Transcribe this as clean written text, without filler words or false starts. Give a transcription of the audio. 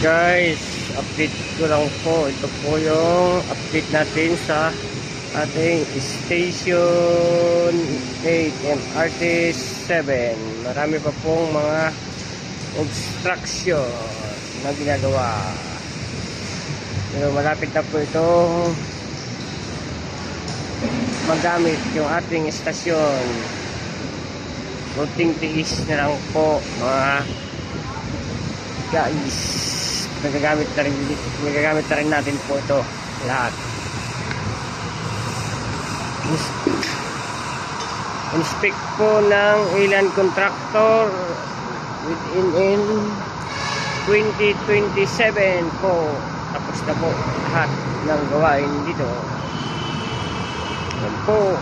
Guys, update ko lang po. Ito po yung update natin sa ating station 8 MRT 7. Marami pa pong mga obstruction na ginagawa. Pero malapit na po itong magamit yung ating estasyon. Kunting tiis na lang po mga guys. Magagamit na rin natin po ito lahat. Inspect po ng ilan contractor within 2027 po. Tapos na po lahat ng gawain dito. Yan po.